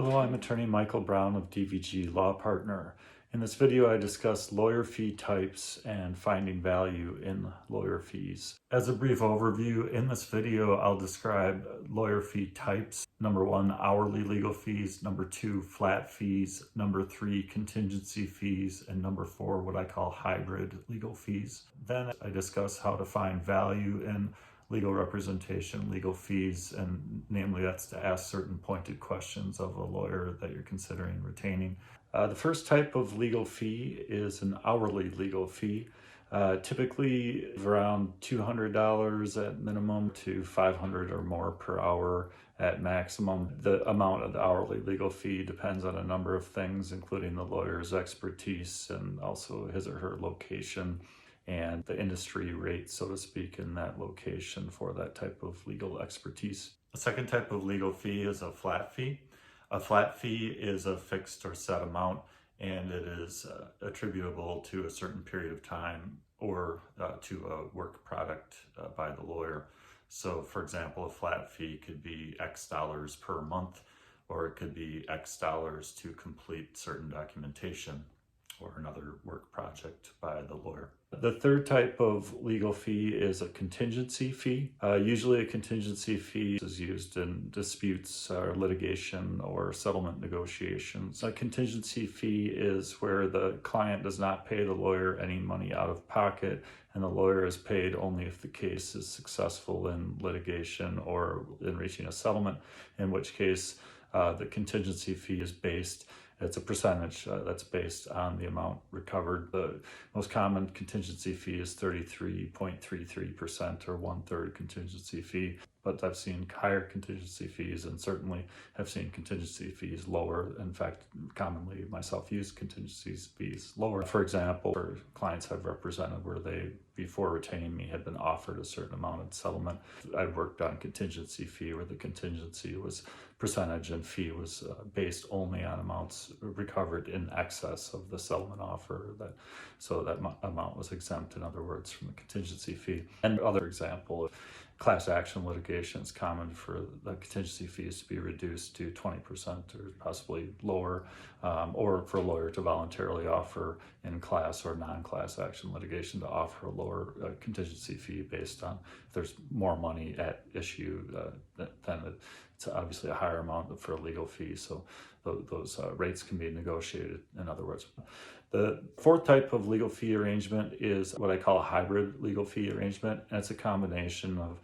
Hello, I'm attorney Michael Brown of DVG Law Partner. In this video, I discuss lawyer fee types and finding value in lawyer fees. As a brief overview, in this video, I'll describe lawyer fee types. Number 1, hourly legal fees. Number 2, flat fees. Number 3, contingency fees. And number 4, what I call hybrid legal fees. Then I discuss how to find value in legal representation, legal fees, and namely that's to ask certain pointed questions of a lawyer that you're considering retaining. The first type of legal fee is an hourly legal fee, typically around $200 at minimum to $500 or more per hour at maximum. The amount of the hourly legal fee depends on a number of things, including the lawyer's expertise and also his or her location and the industry rate, so to speak, in that location for that type of legal expertise. The second type of legal fee is a flat fee. A flat fee is a fixed or set amount, and it is attributable to a certain period of time or to a work product by the lawyer. So, for example, a flat fee could be X dollars per month, or it could be X dollars to complete certain documentation or another work project by the lawyer. The third type of legal fee is a contingency fee. Usually a contingency fee is used in disputes or litigation or settlement negotiations. A contingency fee is where the client does not pay the lawyer any money out of pocket, and the lawyer is paid only if the case is successful in litigation or in reaching a settlement, in which case the contingency fee is it's a percentage that's based on the amount recovered. The most common contingency fee is 33.33% or 1/3 contingency fee, but I've seen higher contingency fees and certainly have seen contingency fees lower. In fact, commonly myself use contingency fees lower. For example, for clients I've represented where they, before retaining me, had been offered a certain amount of settlement, I worked on contingency fee where the contingency was percentage and fee was based only on amounts recovered in excess of the settlement offer. So that amount was exempt, in other words, from the contingency fee. And other example, class action litigation, it's common for the contingency fees to be reduced to 20% or possibly lower, or for a lawyer to voluntarily offer in class or non-class action litigation to offer a lower contingency fee based on if there's more money at issue, then it's obviously a higher amount for a legal fee. So those rates can be negotiated, in other words. The fourth type of legal fee arrangement is what I call a hybrid legal fee arrangement, and it's a combination of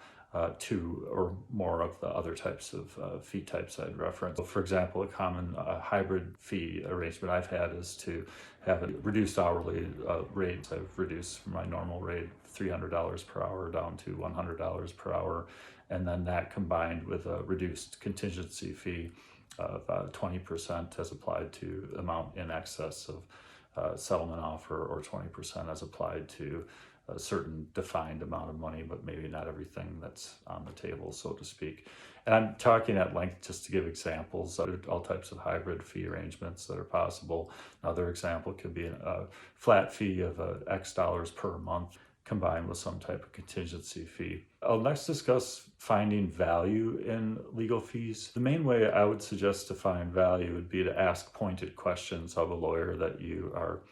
two or more of the other types of fee types I'd referenced. So for example, a common hybrid fee arrangement I've had is to have a reduced hourly rate. I've reduced from my normal rate, $300 per hour, down to $100 per hour, and then that combined with a reduced contingency fee of 20% as applied to amount in excess of settlement offer, or 20% as applied to a certain defined amount of money, but maybe not everything that's on the table, so to speak. And I'm talking at length just to give examples of all types of hybrid fee arrangements that are possible. Another example could be a flat fee of X dollars per month combined with some type of contingency fee. I'll next discuss finding value in legal fees. The main way I would suggest to find value would be to ask pointed questions of a lawyer that you're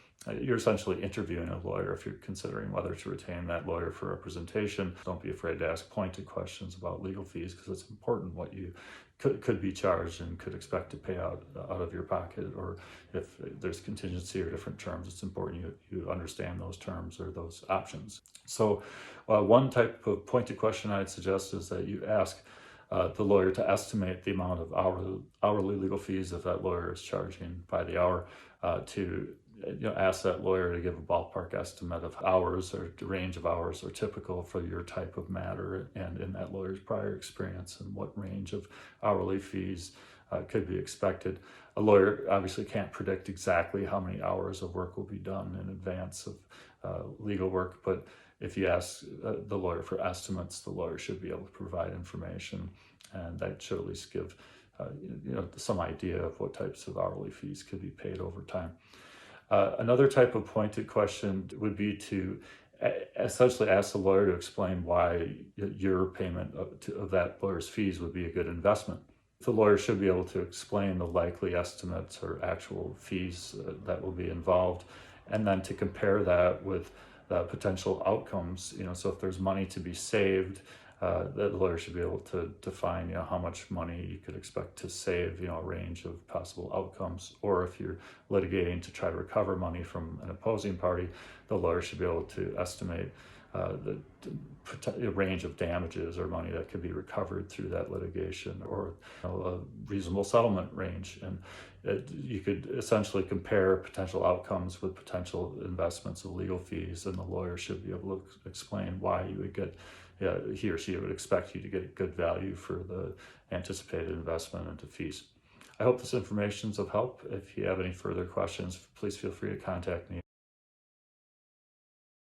essentially interviewing a lawyer if you're considering whether to retain that lawyer for representation. Don't be afraid to ask pointed questions about legal fees, because it's important what you could be charged and could expect to pay out of your pocket, or if there's contingency or different terms, it's important you understand those terms or those options. So one type of pointed question I'd suggest is that you ask the lawyer to estimate the amount of hourly legal fees if that lawyer is charging by the hour, to ask that lawyer to give a ballpark estimate of hours or the range of hours are typical for your type of matter and in that lawyer's prior experience, and what range of hourly fees could be expected. A lawyer obviously can't predict exactly how many hours of work will be done in advance of legal work, but if you ask the lawyer for estimates, the lawyer should be able to provide information, and that should at least give some idea of what types of hourly fees could be paid over time. Another type of pointed question would be to essentially ask the lawyer to explain why your payment of that lawyer's fees would be a good investment. The lawyer should be able to explain the likely estimates or actual fees that will be involved, and then to compare that with potential outcomes. So if there's money to be saved, the lawyer should be able to define, how much money you could expect to save, a range of possible outcomes. Or if you're litigating to try to recover money from an opposing party, the lawyer should be able to estimate the range of damages or money that could be recovered through that litigation, or a reasonable settlement range. And you could essentially compare potential outcomes with potential investments of legal fees, and the lawyer should be able to explain why you would get, he or she would expect you to get good value for the anticipated investment into fees. I hope this information is of help. If you have any further questions, please feel free to contact me.